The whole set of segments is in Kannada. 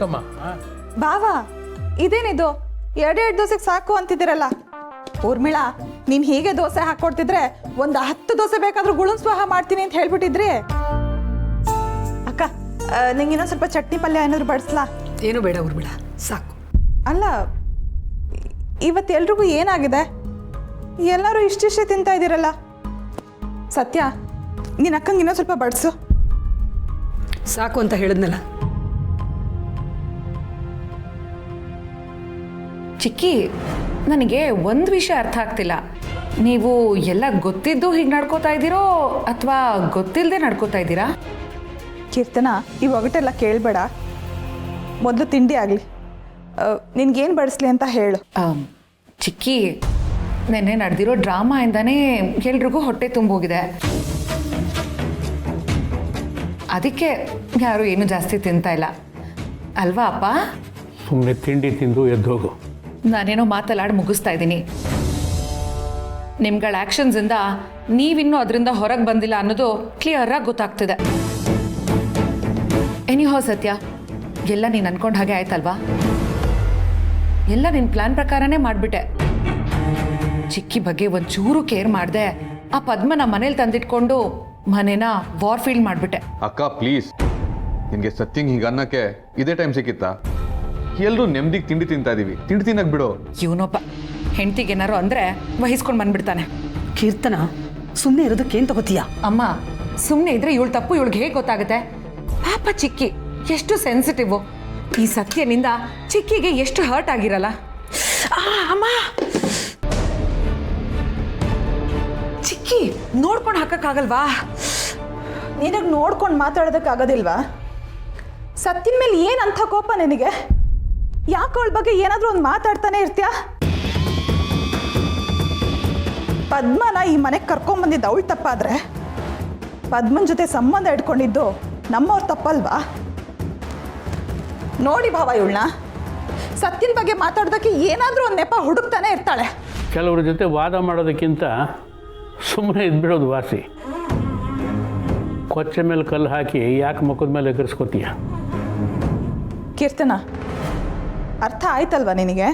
ಹುಡುಕಮ್ಮ. ಬಾವಾ ಇದೇನಿದು ಎರಡೆರಡು ದೋಸೆಗೆ ಸಾಕು ಅಂತಿದ್ದೀರಲ್ಲ. ಊರ್ಮಿಳಾ ನೀನ್ ಹೀಗೆ ದೋಸೆ ಹಾಕೊಡ್ತಿದ್ರೆ ಒಂದು 10 ದೋಸೆ ಬೇಕಾದ್ರೂ ಗುಳುನ್ ಸ್ವಾಹ ಮಾಡ್ತೀನಿ ಅಂತ ಹೇಳ್ಬಿಟ್ಟಿದ್ರಿ. ಅಕ್ಕ ನಿಂಗೆ ಇನ್ನೊಂದು ಸ್ವಲ್ಪ ಚಟ್ನಿ ಪಲ್ಯ ಏನಾದ್ರು ಬಡಿಸ್ಲಾ? ಏನು ಬೇಡ ಊರ್ಮಿಳಾ, ಸಾಕು. ಅಲ್ಲ ಇವತ್ತು ಎಲ್ರಿಗೂ ಏನಾಗಿದೆ? ಎಲ್ಲರೂ ಇಷ್ಟಿಷ್ಟೇ ತಿಂತಾ ಇದ್ದೀರಲ್ಲ. ಸತ್ಯ ನಿನ್ನ ಅಕ್ಕಂಗೆ ಇನ್ನೊಂದು ಸ್ವಲ್ಪ ಬಡಿಸು. ಸಾಕು ಅಂತ ಹೇಳಿದ್ನಲ್ಲ. ಚಿಕ್ಕಿ, ನನಗೆ ಒಂದು ವಿಷಯ ಅರ್ಥ ಆಗ್ತಿಲ್ಲ. ನೀವು ಎಲ್ಲ ಗೊತ್ತಿದ್ದು ಹೀಗೆ ನಡ್ಕೋತಾ ಇದ್ದೀರೋ ಅಥವಾ ಗೊತ್ತಿಲ್ಲದೆ ನಡ್ಕೋತಾ ಇದ್ದೀರಾ? ಕೀರ್ತನ ಈ ಒಗಟೆಲ್ಲ ಕೇಳಬೇಡ, ಮೊದಲು ತಿಂಡಿ ಆಗಲಿ. ನಿನ್ಗೇನು ಬಡಿಸ್ಲಿ ಅಂತ ಹೇಳು. ಚಿಕ್ಕಿ, ನೆನ್ನೆ ನಡೆದಿರೋ ಡ್ರಾಮಾಯಿಂದನೇ ಎಲ್ರಿಗೂ ಹೊಟ್ಟೆ ತುಂಬೋಗಿದೆ. ಅದಕ್ಕೆ ಯಾರು ಏನು ಜಾಸ್ತಿ ತಿಂತಾ ಇಲ್ಲ ಅಲ್ವಾ ಅಪ್ಪ? ಸುಮ್ಮನೆ ತಿಂಡಿ ತಿಂದು ಎದ್ದೋಗು. ನಾನೇನೋ ಮಾತಲ್ಲಾಡಿ ಮುಗಿಸ್ತಾ ಇದ್ದೀನಿ. ನಿಮ್ಗಳ ಆ್ಯಕ್ಷನ್ಸಿಂದ ನೀವಿನ್ನೂ ಅದರಿಂದ ಹೊರಗೆ ಬಂದಿಲ್ಲ ಅನ್ನೋದು ಕ್ಲಿಯರಾಗಿ ಗೊತ್ತಾಗ್ತಿದೆ. ಎನಿಹೋ ಸತ್ಯ, ಎಲ್ಲ ನೀನು ಅನ್ಕೊಂಡು ಹಾಗೆ ಆಯ್ತಲ್ವಾ? ಎಲ್ಲ ನಿನ್ನ ಪ್ಲಾನ್ ಪ್ರಕಾರನೇ ಮಾಡಿಬಿಟ್ಟೆ. ಚಿಕ್ಕಿ ಬಗ್ಗೆ ಒಂಚೂರು ಕೇರ್ ಮಾಡಿದೆ. ಆ ಪದ್ಮನ ಮನೇಲಿ ತಂದಿಟ್ಕೊಂಡು ಮನೇನ ವಾರ್ಫೀಲ್ಡ್ ಮಾಡಿಬಿಟ್ಟೆ. ಅಕ್ಕ ಪ್ಲೀಸ್, ನಿನಗೆ ಸತ್ಯಂಗ್ ಹೀಗೆ ಅನ್ನಕ್ಕೆ ಇದೇ ಟೈಮ್ ಸಿಕ್ಕಿತ್ತಾ? ಎಲ್ಲರೂ ನೆಮ್ಮದಿಗೆ ತಿಂಡಿ ತಿಂತಾ ಇದೀವಿ, ತಿಂಡಿ ತಿನ್ನಕ್ ಬಿಡು. ಇವನೊಬ್ಬ ಹೆಂಡ್ತಿಗೇನಾರು ಅಂದರೆ ವಹಿಸ್ಕೊಂಡು ಬಂದ್ಬಿಡ್ತಾನೆ. ಕೀರ್ತನ, ಸುಮ್ಮನೆ ಇರೋದಕ್ಕೇನು ತಗೋತೀಯಾ? ಅಮ್ಮ, ಸುಮ್ಮನೆ ಇದ್ರೆ ಇವಳು ತಪ್ಪು ಇವಳಿಗೆ ಹೇಗೆ ಗೊತ್ತಾಗುತ್ತೆ? ಪಾಪ ಚಿಕ್ಕಿ ಎಷ್ಟು ಸೆನ್ಸಿಟಿವ್. ಈ ಸತ್ಯನಿಂದ ಚಿಕ್ಕಿಗೆ ಎಷ್ಟು ಹರ್ಟ್ ಆಗಿರಲ್ಲ. ಅಮ್ಮ, ಚಿಕ್ಕಿ ನೋಡ್ಕೊಂಡು ಹಾಕಕ್ಕಾಗಲ್ವಾ? ನಿನಗೆ ನೋಡ್ಕೊಂಡು ಮಾತಾಡೋದಕ್ಕಾಗೋದಿಲ್ವಾ? ಸತ್ತಿನ ಮೇಲೆ ಏನಂತ ಕೋಪ ನಿನಗೆ? ಯಾಕೆ ಅವಳ ಬಗ್ಗೆ ಏನಾದರೂ ಒಂದು ಮಾತಾಡ್ತಾನೆ ಇರ್ತೀಯ? ಪದ್ಮನ ಈ ಮನೆಗೆ ಕರ್ಕೊಂಬಂದಿದ್ದು ಅವಳು ತಪ್ಪಾದರೆ ಪದ್ಮನ ಜೊತೆ ಸಂಬಂಧ ಇಟ್ಕೊಂಡಿದ್ದು ನಮ್ಮವ್ರ ತಪ್ಪಲ್ವಾ? ನೋಡಿ ಭಾವ, ಇವಳನ್ನ ಸತ್ತಿನ ಬಗ್ಗೆ ಮಾತಾಡೋದಕ್ಕೆ ಏನಾದರೂ ಒಂದು ನೆಪ ಹುಡುಕ್ತಾನೆ ಇರ್ತಾಳೆ. ಕೆಲವ್ರ ಜೊತೆ ವಾದ ಮಾಡೋದಕ್ಕಿಂತ ಸುಮ್ಮನೆ ಇದ್ಬಿಡೋದು ವಾಸಿ. ಕೊಚ್ಚೆ ಮೇಲೆ ಕಲ್ಲು ಹಾಕಿ ಯಾಕೆ ಮುಖದ ಮೇಲೆ ಎಗರಿಸ್ಕೋತೀಯ? ಕೀರ್ತನ, ಅರ್ಥ ಆಯ್ತಲ್ವಾ ನಿನಗೆ?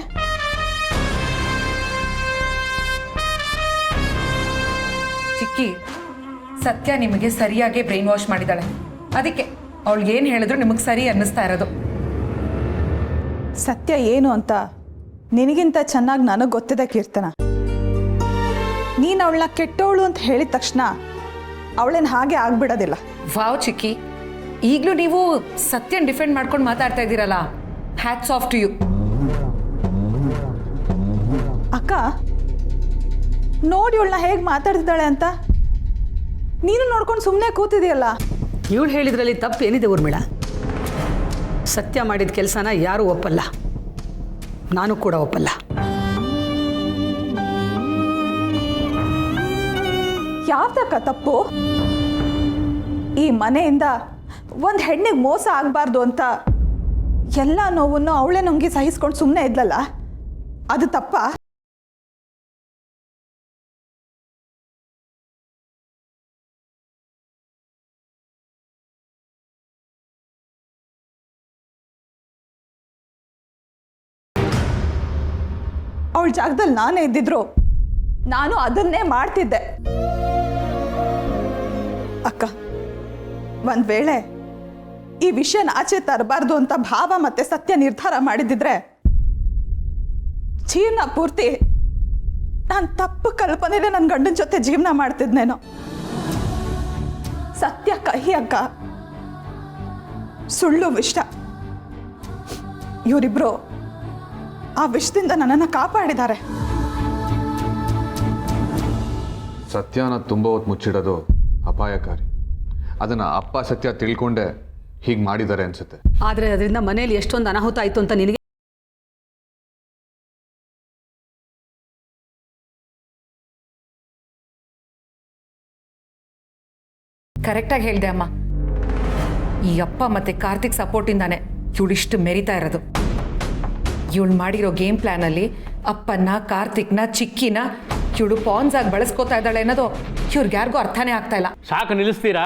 ಚಿಕ್ಕಿ, ಸತ್ಯ ನಿಮಗೆ ಸರಿಯಾಗಿ ಬ್ರೈನ್ ವಾಶ್ ಮಾಡಿದಾಳೆ. ಅದಕ್ಕೆ ಅವಳಿಗೆ ಏನು ಹೇಳಿದ್ರು ನಿಮಗೆ ಸರಿ ಅನ್ನಿಸ್ತಾ ಇರೋದು. ಸತ್ಯ ಏನು ಅಂತ ನಿನಗಿಂತ ಚೆನ್ನಾಗಿ ನನಗೆ ಗೊತ್ತಿದೆ ಕೀರ್ತನ. ನೀನು ಅವಳನ್ನ ಕೆಟ್ಟವಳು ಅಂತ ಹೇಳಿದ ತಕ್ಷಣ ಅವಳೇನು ಹಾಗೆ ಆಗ್ಬಿಡೋದಿಲ್ಲ. ವಾವ್ ಚಿಕ್ಕಿ, ಈಗಲೂ ನೀವು ಸತ್ಯನ ಡಿಫೆಂಡ್ ಮಾಡ್ಕೊಂಡು ಮಾತಾಡ್ತಾ ಇದ್ದೀರಲ್ಲ, ಹ್ಯಾಟ್ಸ್ ಆಫ್ ಟು ಯು. ಅಕ್ಕ ನೋಡಿ ಇವಳನ್ನ ಹೇಗೆ ಮಾತಾಡ್ತಿದ್ದಾಳೆ ಅಂತ. ನೀನು ನೋಡ್ಕೊಂಡು ಸುಮ್ಮನೆ ಕೂತಿದೆಯಲ್ಲ. ಇವಳು ಹೇಳಿದ್ರಲ್ಲಿ ತಪ್ಪೇನಿದೆ ಊರ್ಮಿಳಾ? ಸತ್ಯ ಮಾಡಿದ ಕೆಲಸನ ಯಾರೂ ಒಪ್ಪಲ್ಲ, ನಾನು ಕೂಡ ಒಪ್ಪಲ್ಲ. ಯಾವ್ದಕ್ಕ ತಪ್ಪು? ಈ ಮನೆಯಿಂದ ಒಂದು ಹೆಣ್ಣಿಗೆ ಮೋಸ ಆಗಬಾರ್ದು ಅಂತ ಎಲ್ಲ ನೋವನ್ನು ಅವಳೇ ನುಂಗಿ ಸಹಿಸ್ಕೊಂಡು ಸುಮ್ಮನೆ ಇದ್ಲಲ್ಲ, ಅದು ತಪ್ಪಾ? ಅವಳ ಜಾಗದಲ್ಲಿ ನಾನೇ ಇದ್ದಿದ್ರು ನಾನು ಅದನ್ನೇ ಮಾಡ್ತಿದ್ದೆ. ಅಕ್ಕ, ಒಂದ್ ವೇಳೆ ಈ ವಿಷಯನ ಆಚೆ ತರಬಾರ್ದು ಅಂತ ಭಾವ ಮತ್ತೆ ಸತ್ಯ ನಿರ್ಧಾರ ಮಾಡಿದಿದ್ರೆ ಜೀವನ ಪೂರ್ತಿ ನಾನು ತಪ್ಪು ಕಲ್ಪನೆಲೆ ನನ್ನ ಗಂಡನ ಜೊತೆ ಜೀವನ ಮಾಡ್ತಿದ್ನೇನೋ. ಸತ್ಯ ಕಹಿ ಅಕ್ಕ, ಸುಳ್ಳು ವಿಷ. ಇವರಿಬ್ರು ಆ ವಿಷದಿಂದ ನನ್ನನ್ನು ಕಾಪಾಡಿದ್ದಾರೆ. ಸತ್ಯನ ತುಂಬ ಹೊತ್ತು ಮುಚ್ಚಿಡೋದು ಅಪಾಯಕಾರಿ. ಅದನ್ನ ಅಪ್ಪ ಸತ್ಯ ತಿಳ್ಕೊಂಡೆ ಹೀಗೆ ಮಾಡಿದ್ದಾರೆ ಅನ್ಸುತ್ತೆ. ಆದರೆ ಅದರಿಂದ ಮನೇಲಿ ಎಷ್ಟೊಂದು ಅನಾಹುತ ಆಯಿತು ಅಂತ ನಿನಗೆ ಕರೆಕ್ಟಾಗಿ ಹೇಳಿದೆ ಅಮ್ಮ. ಈ ಅಪ್ಪ ಮತ್ತೆ ಕಾರ್ತಿಕ್ ಸಪೋರ್ಟಿಂದಾನೆ ಇವಳಿಷ್ಟು ಮೆರಿತಾ ಇರೋದು. ಇವಳು ಮಾಡಿರೋ ಗೇಮ್ ಪ್ಲಾನಲ್ಲಿ ಅಪ್ಪನ್ನ, ಕಾರ್ತಿಕ್ನ, ಚಿಕ್ಕಿನ ಇವಳು ಪಾನ್ಸ್ ಆಗಿ ಬಳಸ್ಕೋತಾ ಇದ್ದಾಳೆ ಅನ್ನೋದು ಇವ್ರಿಗ್ಯಾರಿಗೂ ಅರ್ಥನೇ ಆಗ್ತಾ ಇಲ್ಲ. ಸಾಕು, ನಿಲ್ಲಿಸ್ತೀರಾ?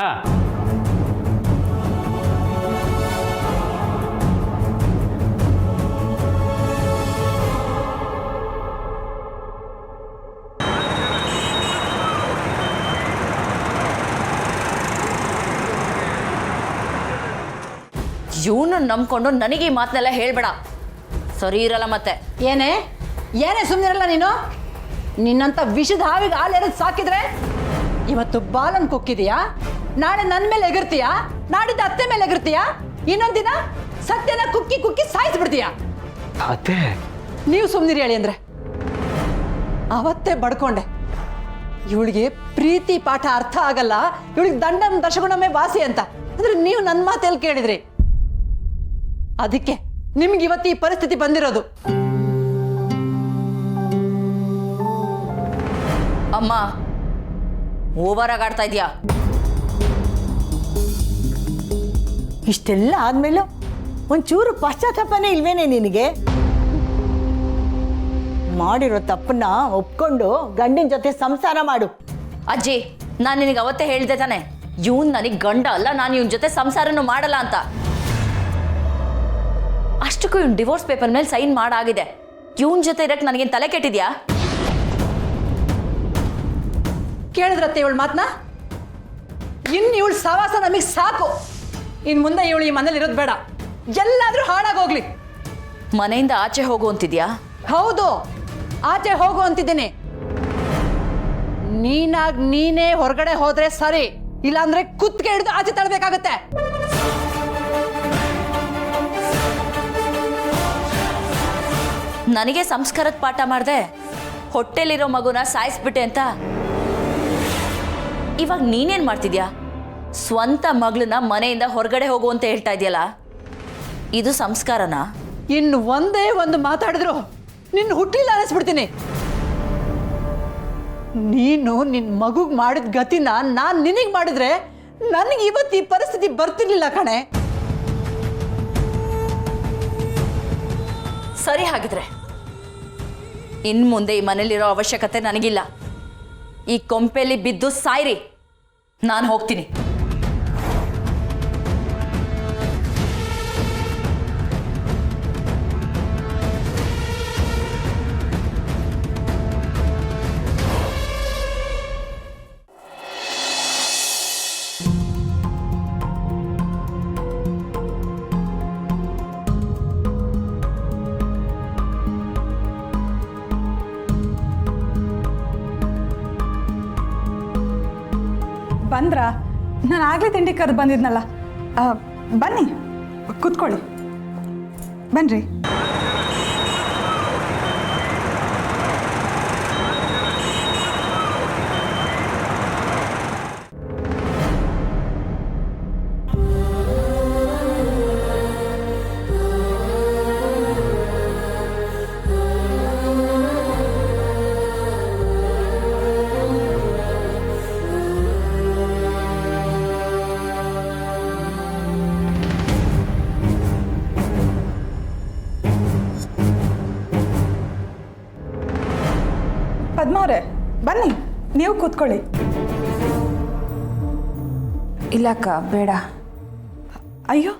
ಇವನು ನಂಬ್ಕೊಂಡು ನನಗೆ ಈ ಮಾತನ್ನೆಲ್ಲ ಹೇಳ್ಬೇಡ, ಸರಿ ಇರಲ್ಲ ಮತ್ತೆ. ಏನೇ ಸುಮ್ಮನಿರಲ್ಲ ನೀನು. ನಿನ್ನಂತ ವಿಷದ ಹಾವಿಗೆ ಹಾಲೆರದು ಸಾಕಿದ್ರೆ ಇವತ್ತು ಬಾಲನ್ ಕುಕ್ಕಿದೀಯಾ, ನಾಳೆ ನನ್ನ ಮೇಲೆ ಎಗರ್ತೀಯಾ, ನಾಡಿದ್ದು ಅತ್ತೆ ಮೇಲೆ ಎಗರ್ತೀಯಾ, ಇನ್ನೊಂದು ದಿನ ಸತ್ಯನ ಕುಕ್ಕಿ ಕುಕ್ಕಿ ಸಾಯಿಸ್ಬಿಡ್ತೀಯಾ. ಅತ್ತೆ ನೀವು ಸುಮ್ಮನಿರಿ ಹೇಳಿ ಅಂದ್ರೆ ಅವತ್ತೇ ಬಡ್ಕೊಂಡೆ. ಇವಳಿಗೆ ಪ್ರೀತಿ ಪಾಠ ಅರ್ಥ ಆಗಲ್ಲ, ಇವಳಿಗೆ ದಂಡಂ ದಶಗುಣಮೇ ವಾಸಿ ಅಂತ. ಅಂದ್ರೆ ನೀವು ನನ್ನ ಮಾತೆಲ್ಲಿ ಕೇಳಿದ್ರಿ. ಅದಕ್ಕೆ ನಿಮ್ಗೆ ಇವತ್ತು ಈ ಪರಿಸ್ಥಿತಿ ಬಂದಿರೋದು. ಅಮ್ಮ, ಓವರ್ ಆಗಿ ಆಡ್ತಾ ಇದೀಯಾ. ಇಷ್ಟೆಲ್ಲ ಆದ್ಮೇಲೂ ಒಂಚೂರು ಪಶ್ಚಾತ್ತಾಪನೇ ಇಲ್ವೇನೆ ನಿನಗೆ? ಮಾಡಿರೋ ತಪ್ಪನ್ನ ಒಪ್ಕೊಂಡು ಗಂಡಿನ ಜೊತೆ ಸಂಸಾರ ಮಾಡು. ಅಜ್ಜಿ, ನಾನು ನಿನಗೆ ಅವತ್ತೇ ಹೇಳಿದೆ ತಾನೆ, ಇವನ್ ನನಗೆ ಗಂಡ ಅಲ್ಲ, ನಾನು ಇವನ್ ಜೊತೆ ಸಂಸಾರನೂ ಮಾಡಲ್ಲ ಅಂತ. ಅಷ್ಟಕ್ಕೂ ಇವ್ನು ಡಿವೋರ್ಸ್ ಪೇಪರ್ ಮೇಲೆ ಸೈನ್ ಮಾಡಾಗಿದೆ. ಇವನ್ ಜೊತೆ ಇರಕ್ಕೆ ನನಗೇನು ತಲೆ ಕೆಟ್ಟಿದ್ಯಾ? ಕೇಳಿದ್ರತ್ತೆ ಇವಳು ಮಾತನ್ನ. ಇನ್ನು ಇವಳು ಸವಾಸ ನಮಗೆ ಸಾಕು. ಇನ್ನು ಮುಂದೆ ಇವಳು ಈ ಮನೇಲಿ ಇರೋದು ಬೇಡ, ಎಲ್ಲಾದ್ರೂ ಹಾಳಾಗೋಗ್ಲಿ. ಮನೆಯಿಂದ ಆಚೆ ಹೋಗು ಅಂತಿದ್ಯಾ? ಹೌದು, ಆಚೆ ಹೋಗು ಅಂತಿದ್ದೀನಿ. ನೀನೇ ಹೊರಗಡೆ ಹೋದ್ರೆ ಸರಿ, ಇಲ್ಲಾಂದ್ರೆ ಕುತ್ತಿಗೆ ಹಿಡಿದು ಆಚೆ ತಳ್ಳಬೇಕಾಗತ್ತೆ. ನನಗೆ ಸಂಸ್ಕಾರದ ಪಾಠ ಮಾಡಿದೆ, ಹೊಟ್ಟೆಲಿರೋ ಮಗುನ ಸಾಯಿಸ್ಬಿಟ್ಟೆ ಅಂತ. ಇವಾಗ ನೀನೇನ್ ಮಾಡ್ತಿದ್ಯಾ? ಸ್ವಂತ ಮಗಳನ್ನ ಮನೆಯಿಂದ ಹೊರಗಡೆ ಹೋಗು ಅಂತ ಹೇಳ್ತಾ ಇದೆಯಲ್ಲ, ಇದು ಸಂಸ್ಕಾರನಾ? ಇನ್ನು ಒಂದೇ ಒಂದು ಮಾತಾಡಿದ್ರು ನಿನ್ನ ಹುಟ್ಟಿಲ್ಲ ಅನಿಸ್ಬಿಡ್ತೀನಿ. ನೀನು ನಿನ್ನ ಮಗುಗ್ ಮಾಡಿದ ಗತಿನ ನಾನು ನಿನಗೆ ಮಾಡಿದ್ರೆ ನನಗೆ ಇವತ್ತು ಈ ಪರಿಸ್ಥಿತಿ ಬರ್ತಿರ್ಲಿಲ್ಲ ಕಣೆ. ಸರಿ, ಹಾಗಿದ್ರೆ ಇನ್ನು ಮುಂದೆ ಈ ಮನೇಲಿರೋ ಅವಶ್ಯಕತೆ ನನಗಿಲ್ಲ. ಈ ಕೊಂಪೆಯಲ್ಲಿ ಬಿದ್ದು ಸಾಯ್ರಿ, ನಾನು ಹೋಗ್ತೀನಿ. ಬಂದ್ರಾ? ನಾನು ಆಗಲೇ ತಿಂಡಿ ಕರೆದು ಬಂದಿದ್ನಲ್ಲ. ಬನ್ನಿ, ಕೂತ್ಕೊಳ್ಳಿ. ಬನ್ರಿ. ಪದ್ಮ ಅವರೇ, ಬನ್ನಿ, ನೀವು ಕೂತ್ಕೊಳ್ಳಿ. ಇಲ್ಲಕ್ಕ, ಬೇಡ. ಅಯ್ಯೋ,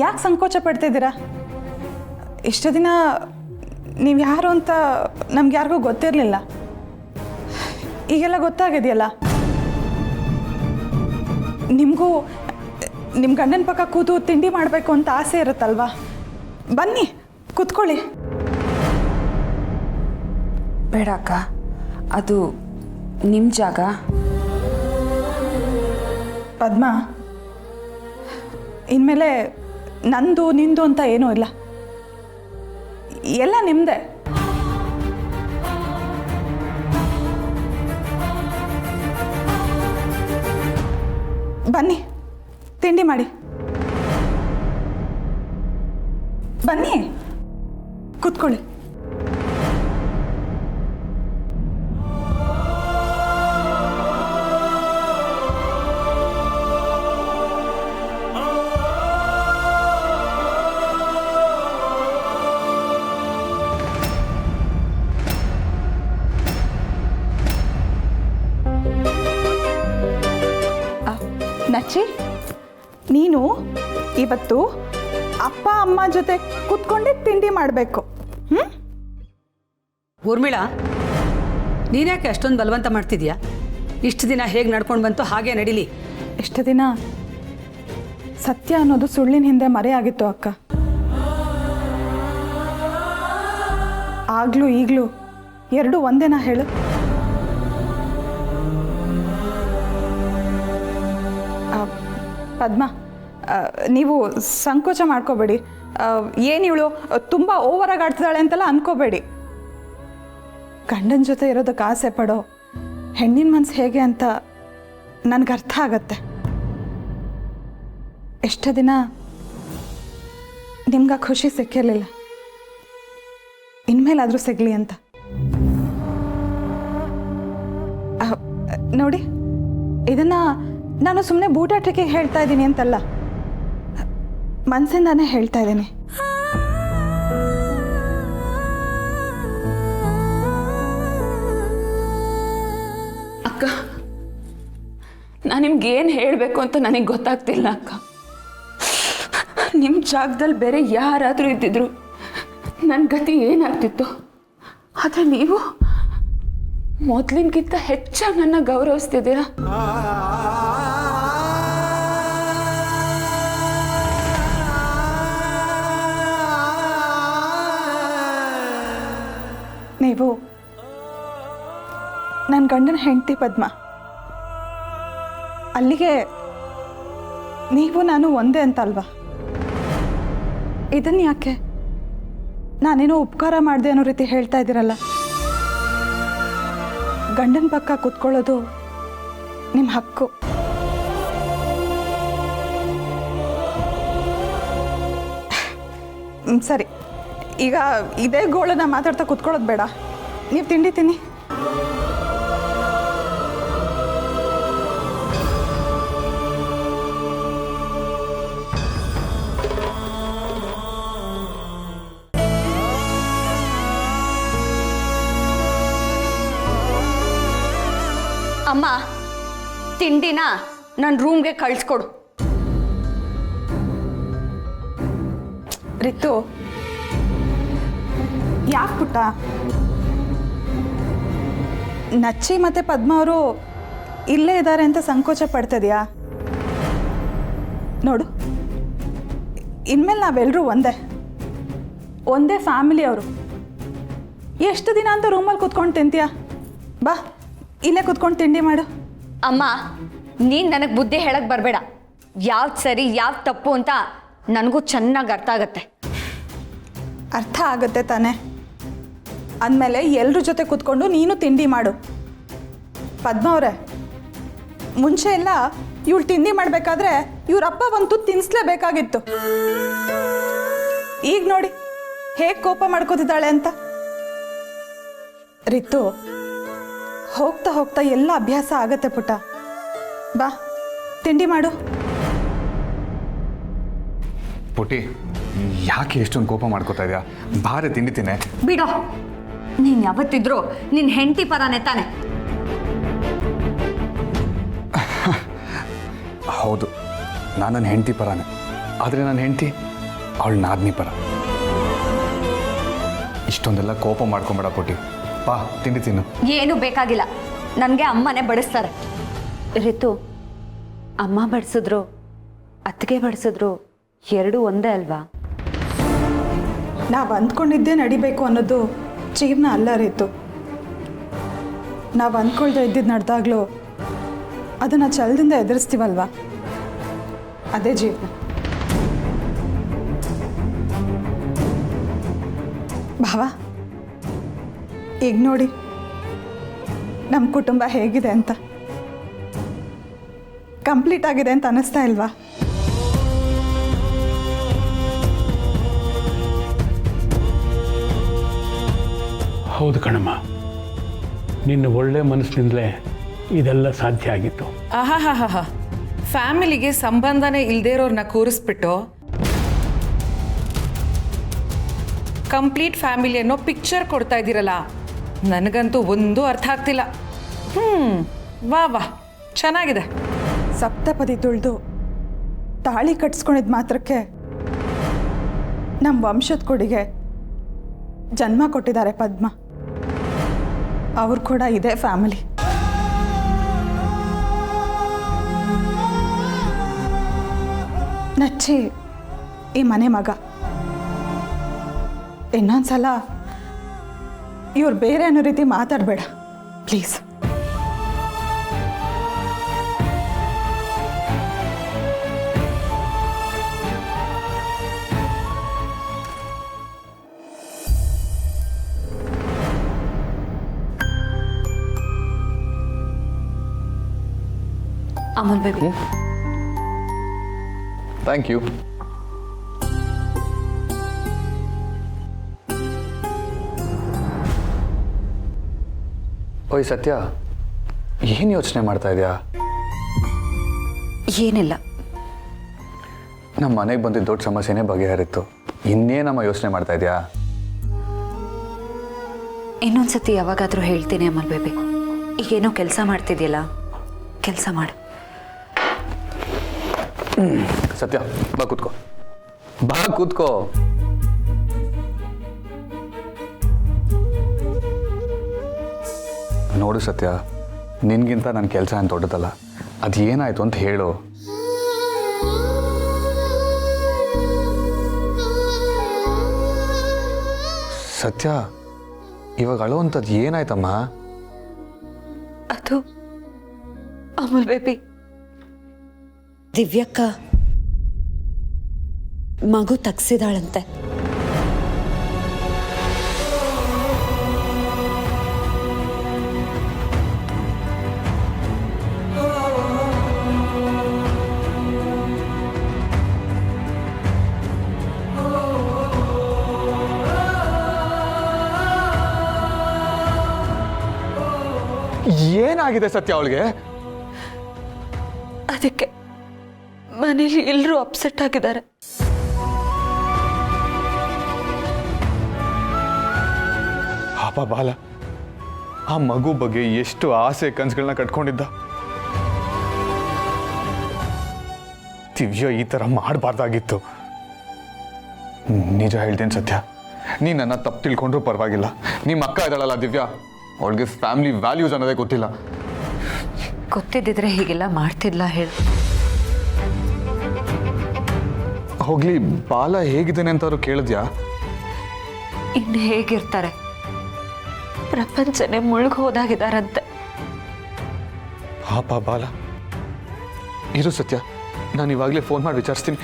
ಯಾಕೆ ಸಂಕೋಚ ಪಡ್ತಿದ್ದೀರಾ? ಇಷ್ಟು ದಿನ ನೀವು ಯಾರು ಅಂತ ನಮ್ಗೆ ಯಾರಿಗೂ ಗೊತ್ತಿರಲಿಲ್ಲ. ಈಗೆಲ್ಲ ಗೊತ್ತಾಗಿದೆಯಲ್ಲ. ನಿಮಗೂ ನಿಮ್ಮ ಗಂಡನ ಪಕ್ಕ ಕೂತು ತಿಂಡಿ ಮಾಡಬೇಕು ಅಂತ ಆಸೆ ಇರುತ್ತಲ್ವಾ? ಬನ್ನಿ, ಕೂತ್ಕೊಳ್ಳಿ. ಬೇಡ ಅಕ್ಕ, ಅದು ನಿಮ್ಮ ಜಾಗ. ಪದ್ಮ, ಇನ್ಮೇಲೆ ನಂದು ನಿಂದು ಅಂತ ಏನೂ ಇಲ್ಲ, ಎಲ್ಲ ನಿಮ್ಮದೇ. ಬನ್ನಿ, ತಿಂಡಿ ಮಾಡಿ. ಬನ್ನಿ, ಕೂತ್ಕೊಳ್ಳಿ. ನಚ್ಚಿ, ನೀನು ಇವತ್ತು ಅಪ್ಪ ಅಮ್ಮ ಜೊತೆ ಕೂತ್ಕೊಂಡೆ ತಿಂಡಿ ಮಾಡಬೇಕು. ಊರ್ಮಿಳಾ, ನೀನ್ಯಾಕೆ ಅಷ್ಟೊಂದು ಬಲವಂತ ಮಾಡ್ತಿದ್ಯಾ? ಇಷ್ಟು ದಿನ ಹೇಗೆ ನಡ್ಕೊಂಡು ಬಂತು ಹಾಗೆ ನಡೀಲಿ. ಇಷ್ಟು ದಿನ ಸತ್ಯ ಅನ್ನೋದು ಸುಳ್ಳಿನ ಹಿಂದೆ ಮರೆಯಾಗಿತ್ತು ಅಕ್ಕ. ಆಗ್ಲೂ ಈಗಲೂ ಎರಡೂ ಒಂದೇನಾ ಹೇಳು? ಪದ್ಮ, ನೀವು ಸಂಕೋಚ ಮಾಡ್ಕೋಬೇಡಿ. ಏನಿವಳು ತುಂಬ ಓವರಾಗಿ ಆಡ್ತಿದ್ದಾಳೆ ಅಂತೆಲ್ಲ ಅನ್ಕೋಬೇಡಿ. ಗಂಡನ ಜೊತೆ ಇರೋದಕ್ಕೆ ಆಸೆ ಪಡೋ ಹೆಣ್ಣಿನ ಮನಸ್ಸು ಹೇಗೆ ಅಂತ ನನಗೆ ಅರ್ಥ ಆಗತ್ತೆ. ಎಷ್ಟೋ ದಿನ ನಿಮ್ಗೆ ಖುಷಿ ಸಿಕ್ಕಿರಲಿಲ್ಲ, ಇನ್ಮೇಲಾದರೂ ಸಿಗಲಿ ಅಂತ. ನೋಡಿ, ಇದನ್ನು ನಾನು ಸುಮ್ಮನೆ ಬೂಟಾಟಿಕೆ ಹೇಳ್ತಾ ಇದ್ದೀನಿ ಅಂತಲ್ಲ, ಮನಸ್ಸಿಂದಾನೇ ಹೇಳ್ತಾ ಇದ್ದೀನಿ. ಅಕ್ಕ, ನಾನು ನಿಮ್ಗೆ ಏನು ಹೇಳಬೇಕು ಅಂತ ನನಗೆ ಗೊತ್ತಾಗ್ತಿಲ್ಲ ಅಕ್ಕ. ನಿಮ್ಮ ಜಾಗದಲ್ಲಿ ಬೇರೆ ಯಾರಾದರೂ ಇದ್ದಿದ್ರು ನನ್ನ ಗತಿ ಏನಾಗ್ತಿತ್ತು. ಆದರೆ ನೀವು ಮೊದಲಿನಗಿಂತ ಹೆಚ್ಚಾಗಿ ನನ್ನ ಗೌರವಿಸ್ತಿದ್ದೀರಾ. ನೀವು ನನ್ನ ಗಂಡನ ಹೆಂಡತಿ ಪದ್ಮ. ಅಲ್ಲಿಗೆ ನೀವು ನಾನು ಒಂದೇ ಅಂತ ಅಲ್ವಾ? ಇದನ್ನು ಯಾಕೆ ನಾನೇನೋ ಉಪಕಾರ ಮಾಡಿದೆ ಅನ್ನೋ ರೀತಿ ಹೇಳ್ತಾ ಇದ್ದೀರಲ್ಲ? ಗಂಡನ ಪಕ್ಕ ಕೂತ್ಕೊಳ್ಳೋದು ನಿಮ್ಮ ಹಕ್ಕು. ಸರಿ, ಈಗ ಇದೇ ಗೋಳನ್ನ ಮಾತಾಡ್ತಾ ಕೂತ್ಕೊಳ್ಳೋದು ಬೇಡ. ನೀವು ತಿಂಡಿ ತಿನ್ನಿ. ಅಮ್ಮ, ತಿಂಡಿನ ನನ್ನ ರೂಮ್ಗೆ ಕಳಿಸ್ಕೊಡು. ರಿತು, ಯಾಕೆ ಪುಟ್ಟ? ನಚ್ಚಿ ಮತ್ತು ಪದ್ಮ ಅವರು ಇಲ್ಲೇ ಇದ್ದಾರೆ ಅಂತ ಸಂಕೋಚ ಪಡ್ತಿದ್ಯಾ? ನೋಡು, ಇನ್ಮೇಲೆ ನಾವೆಲ್ಲರೂ ಒಂದೇ ಫ್ಯಾಮಿಲಿಯವರು. ಎಷ್ಟು ದಿನ ಅಂತ ರೂಮಲ್ಲಿ ಕೂತ್ಕೊಂಡು ತಿಂತೀಯ? ಬಾ, ಇಲ್ಲೇ ಕೂತ್ಕೊಂಡು ತಿಂಡಿ ಮಾಡು. ಅಮ್ಮ, ನೀನು ನನಗೆ ಬುದ್ಧಿ ಹೇಳಕ್ಕೆ ಬರಬೇಡ. ಯಾವ್ದು ಸರಿ ಯಾವ್ದು ತಪ್ಪು ಅಂತ ನನಗೂ ಚೆನ್ನಾಗಿ ಅರ್ಥ ಆಗತ್ತೆ. ಅರ್ಥ ಆಗುತ್ತೆ ತಾನೆ? ಅಂದಮೇಲೆ ಎಲ್ಲರ ಜೊತೆ ಕೂತ್ಕೊಂಡು ನೀನು ತಿಂಡಿ ಮಾಡು. ಪದ್ಮ ಅವರೇ, ಮುಂಚೆ ಎಲ್ಲ ಇವಳು ತಿಂಡಿ ಮಾಡಬೇಕಾದ್ರೆ ಇವರಪ್ಪ ಒಂದು ತಿನ್ನಿಸ್ಲೇಬೇಕಾಗಿತ್ತು. ಈಗ ನೋಡಿ ಹೇಗೆ ಕೋಪ ಮಾಡ್ಕೋತಿದ್ದಾಳೆ ಅಂತ. ರಿತು, ಹೋಗ್ತಾ ಹೋಗ್ತಾ ಎಲ್ಲ ಅಭ್ಯಾಸ ಆಗತ್ತೆ ಪುಟ್ಟ. ಬಾ, ತಿಂಡಿ ಮಾಡು. ಪುಟಿ, ಯಾಕೆ ಎಷ್ಟೊಂದು ಕೋಪ ಮಾಡ್ಕೋತಾ ಇದೆಯಾ? ಬಾರೆ ತಿಂಡಿ ತಿನ್ನೆ. ಬಿಡೋ, ನೀನು ಯಾವತ್ತಿದ್ರು ನಿನ್ನ ಹೆಂಡತಿ ಪರನೇ ತಾನೆ? ಹೌದು, ನಾನು ನನ್ನ ಹೆಂಡತಿ ಪರನೇ. ಆದರೆ ನನ್ನ ಹೆಂಡತಿ ಅವಳು ನಾದ್ನಿ ಪರ. ಇಷ್ಟೊಂದೆಲ್ಲ ಕೋಪ ಮಾಡ್ಕೊಂಬೇಡ ಪುಟಿ. ಬಾ, ತಿಂಡಿ ತಿನ್ನು. ಏನು ಬೇಕಾಗಿಲ್ಲ, ನನಗೆ ಅಮ್ಮನೇ ಬಡಿಸ್ತಾರೆ. ರಿತು, ಅಮ್ಮ ಬಡಿಸಿದ್ರು ಅತ್ತಿಗೆ ಬಡಿಸಿದ್ರು ಎರಡೂ ಒಂದೇ ಅಲ್ವಾ? ನಾವು ಅಂದ್ಕೊಂಡಿದ್ದೇ ನಡಿಬೇಕು ಅನ್ನೋದು ಜೀವನ ಅಲ್ಲ ರಿತು. ನಾವು ಅಂದ್ಕೊಳ್ದೆ ಇದ್ದಿದ್ದು ನಡೆದಾಗ್ಲೂ ಅದನ್ನು ಛಲದಿಂದ ಎದುರಿಸ್ತೀವಲ್ವಾ, ಅದೇ ಜೀವನ. ಭಾವ, ಈಗ ನೋಡಿ ನಮ್ಮ ಕುಟುಂಬ ಹೇಗಿದೆ ಅಂತ. ಕಂಪ್ಲೀಟ್ ಆಗಿದೆ ಅಂತ ಅನ್ನಿಸ್ತಾ ಇಲ್ವಾ? ಹೌದು ಕಣಮ್ಮ, ನಿನ್ನ ಒಳ್ಳೆ ಮನಸ್ಸಿನಿಂದಲೇ ಇದೆಲ್ಲ ಸಾಧ್ಯ ಆಗಿತ್ತು. ಆಹಾಹಾಹಾ, ಫ್ಯಾಮಿಲಿಗೆ ಸಂಬಂಧನೇ ಇಲ್ಲದೇ ಇರೋರನ್ನ ಕೂರಿಸ್ಬಿಟ್ಟು ಕಂಪ್ಲೀಟ್ ಫ್ಯಾಮಿಲಿ ಅನ್ನೋ ಪಿಕ್ಚರ್ ಕೊಡ್ತಾ ಇದ್ದೀರಲ್ಲ, ನನಗಂತೂ ಒಂದೂ ಅರ್ಥ ಆಗ್ತಿಲ್ಲ. ವಾ ವಾ, ಚೆನ್ನಾಗಿದೆ. ಸಪ್ತಪದಿ ತುಳಿದು ತಾಳಿ ಕಟ್ಸ್ಕೊಂಡಿದ್ದು ಮಾತ್ರಕ್ಕೆ ನಮ್ಮ ವಂಶದ ಕೊಡಿಗೆ ಜನ್ಮ ಕೊಟ್ಟಿದ್ದಾರೆ ಪದ್ಮ. ಅವ್ರು ಕೂಡ ಇದೇ ಫ್ಯಾಮಿಲಿ. ನಚ್ಚಿ ಈ ಮನೆ ಮಗ. ಇನ್ನೊಂದ್ಸಲ ಇವ್ರು ಬೇರೆ ಅನ್ನೋ ರೀತಿ ಮಾತಾಡಬೇಡ please. Amal baby, thank you. ಓಯ್ ಸತ್ಯ, ಏನು ಯೋಚನೆ ಮಾಡ್ತಾ ಇದೆಯಾ? ಏನಿಲ್ಲ. ನಮ್ಮ ಮನೆಗೆ ಬಂದಿದ್ದ ದೊಡ್ಡ ಸಮಸ್ಯೆನೇ ಬಗೆಹರಿತ್ತು. ಇನ್ನೇನಮ್ಮ ಯೋಚನೆ ಮಾಡ್ತಾ ಇದೆಯಾ? ಇನ್ನೊಂದ್ಸತಿ ಯಾವಾಗಾದರೂ ಹೇಳ್ತೀನಿ ಅಮಲ್ ಬೇಬಿ. ಈಗೇನೋ ಕೆಲಸ ಮಾಡ್ತಿದ್ಯಲ್ಲ, ಕೆಲಸ ಮಾಡು. ಸತ್ಯ, ಬಾ ಕೂತ್ಕೋ, ಬಾ ಕೂತ್ಕೋ. ನೋಡು ಸತ್ಯ, ನಿನ್ಗಿಂತ ನನ್ನ ಕೆಲಸ ಏನು ದೊಡ್ಡದಲ್ಲ. ಅದು ಏನಾಯ್ತು ಅಂತ ಹೇಳು. ಸತ್ಯ, ಇವಾಗ ಅಳುವಂಥದ್ದು ಏನಾಯ್ತಮ್ಮ? ಅದು ಅಮಲ್ ಬೇಬಿ, ದಿವ್ಯಕ್ಕ ಮಗು ತಗ್ಸಿದಾಳಂತೆ. ಏನಾಗಿದೆ ಸತ್ಯ ಅವಳಿಗೆ? ಅದಕ್ಕೆ ಮನೇಲಿ ಎಲ್ಲರೂ ಅಪ್ಸೆಟ್ ಆಗಿದ್ದಾರೆ. ಪಾಪ ಬಾಲ, ಆ ಮಗು ಬಗ್ಗೆ ಎಷ್ಟು ಆಸೆ ಕನಸುಗಳನ್ನ ಕಟ್ಕೊಂಡಿದ್ದ. ದಿವ್ಯ ಈ ಥರ ಮಾಡಬಾರ್ದಾಗಿತ್ತು. ನಿಜ ಹೇಳ್ತೇನೆ ಸತ್ಯ, ನೀ ನನ್ನ ತಪ್ಪು ತಿಳ್ಕೊಂಡ್ರೂ ಪರವಾಗಿಲ್ಲ. ನಿಮ್ಮ ಅಕ್ಕ ಇದ್ದಾಳಲ್ಲ ದಿವ್ಯ, ಅವಳಿಗೆ ಫ್ಯಾಮಿಲಿ ವ್ಯಾಲ್ಯೂಸ್ ಅನ್ನೋದೇ ಗೊತ್ತಿಲ್ಲ. ಗೊತ್ತಿದ್ದಿದ್ರೆ ಹೀಗೆಲ್ಲ ಮಾಡ್ತಿದ್ಲ ಹೇಳು. ಹೋಗ್ಲಿ, ಬಾಲ ಹೇಗಿದ್ದಾನೆ ಅಂತ ಅವ್ರು ಕೇಳಿದ್ಯಾ? ಇನ್ನು ಹೇಗಿರ್ತಾರೆ, ಪ್ರಪಂಚನೇ ಮುಳುಗ್ ಹೋದಾಗಿದ್ದಾರಂತೆ. ಪಾಪ ಬಾಲ. ಇರು ಸತ್ಯ, ನಾನು ಇವಾಗಲೇ ಫೋನ್ ಮಾಡಿ ವಿಚಾರಿಸ್ತೀನಿ.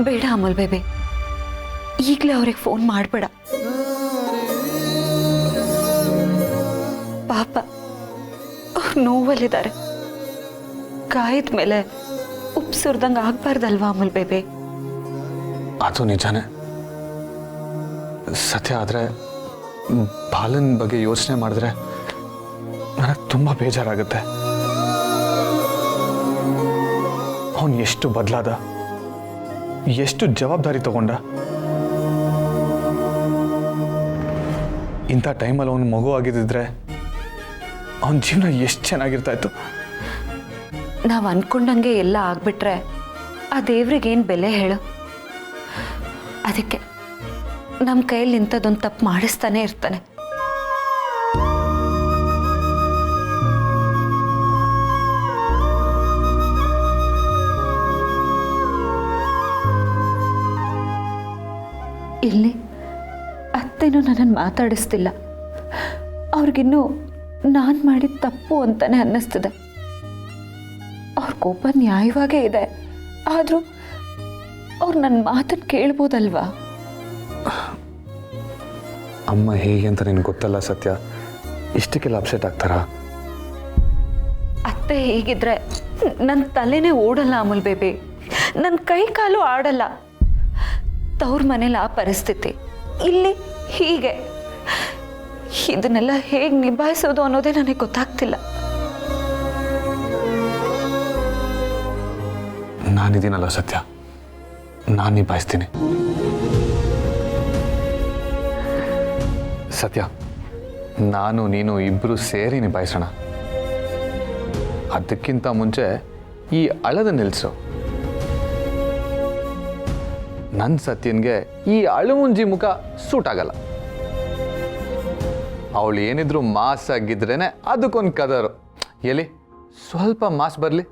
ಬೇಡ ಅಮಲ್ ಬೇಬಿ, ಈಗಲೇ ಅವ್ರಿಗೆ ಫೋನ್ ಮಾಡಬೇಡ. ಪಾಪ ಅವ್ರು ನೋವಲ್ಲಿದ್ದಾರೆ. ಗಾಯದ ಮೇಲೆ ಉಪ್ಪು ಸುರಿದಂಗೆ ಆಗ್ಬಾರ್ದಲ್ವಾ ಅಮಲ್ ಬೇಬಿ? ಅದು ನಿಜಾನೇ ಸತ್ಯ. ಆದರೆ ಬಾಲನ್ ಬಗ್ಗೆ ಯೋಚನೆ ಮಾಡಿದ್ರೆ ನನಗೆ ತುಂಬ ಬೇಜಾರಾಗುತ್ತೆ. ಅವನು ಎಷ್ಟು ಬದಲಾದ, ಎಷ್ಟು ಜವಾಬ್ದಾರಿ ತಗೊಂಡ. ಇಂಥ ಟೈಮಲ್ಲಿ ಅವನು ಮಗು ಆಗಿದ್ದಿದ್ರೆ ಅವನ ಜೀವನ ಎಷ್ಟು ಚೆನ್ನಾಗಿರ್ತಾ ಇತ್ತು. ನಾವು ಅನ್ಕೊಂಡಂಗೆ ಎಲ್ಲ ಆಗ್ಬಿಟ್ರೆ ಆ ದೇವ್ರಿಗೇನು ಬೆಲೆ ಹೇಳು? ಅದಕ್ಕೆ ನಮ್ಮ ಕೈಯಲ್ಲಿ ಇಂಥದ್ದೊಂದು ತಪ್ಪು ಮಾಡಿಸ್ತಾನೆ ಇರ್ತಾನೆ. ಇಲ್ಲಿ ಅತ್ತೆನೂ ನನ್ನನ್ನು ಮಾತಾಡಿಸ್ತಿಲ್ಲ. ಅವ್ರಿಗಿನ್ನೂ ನಾನು ಮಾಡಿದ ತಪ್ಪು ಅಂತಾನೆ ಅನ್ನಿಸ್ತಿದೆ. ಅವ್ರ ಕೋಪ ನ್ಯಾಯವಾಗೇ ಇದೆ, ಆದರೂ ಅವ್ರು ನನ್ನ ಮಾತನ್ನು ಕೇಳ್ಬೋದಲ್ವಾ? ಅಮ್ಮ ಹೇಗೆ ಅಂತ ನಿನ್ಗೆ ಗೊತ್ತಲ್ಲ ಸತ್ಯ, ಇಷ್ಟಕ್ಕೆಲ್ಲ ಅಪ್ಸೆಟ್ ಆಗ್ತಾರಾ? ಅತ್ತೆ ಹೇಗಿದ್ರೆ ನನ್ನ ತಲೆನೇ ಓಡಲ್ಲ ಅಮಲ್ ಬೇಬಿ, ನನ್ನ ಕೈ ಕಾಲು ಆಡಲ್ಲ. ತವ್ರ ಮನೇಲಿ ಆ ಪರಿಸ್ಥಿತಿ, ಇಲ್ಲಿ ಹೀಗೆ. ಇದನ್ನೆಲ್ಲ ಹೇಗೆ ನಿಭಾಯಿಸೋದು ಅನ್ನೋದೇ ನನಗೆ ಗೊತ್ತಾಗ್ತಿಲ್ಲ. ನಾನಿದ್ದೀನಲ್ಲ ಸತ್ಯ, ನಾನು ನಿಭಾಯಿಸ್ತೀನಿ. ಸತ್ಯ, ನಾನು ನೀನು ಇಬ್ಬರು ಸೇರಿ ನಿಭಾಯಿಸೋಣ. ಅದಕ್ಕಿಂತ ಮುಂಚೆ ಈ ಅಳದ ನಿಲ್ಲಿಸು. ನನ್ನ ಸತ್ಯನ್ಗೆ ಈ ಅಳುಮುಂಜಿ ಮುಖ ಸೂಟ್ ಆಗಲ್ಲ. ಅವಳು ಏನಿದ್ರು ಮಾಸ್ ಆಗಿದ್ರೇನೆ ಅದಕ್ಕೊಂದು ಕದರು. ಎಲ್ಲಿ ಸ್ವಲ್ಪ ಮಾಸ್ ಬರಲಿ.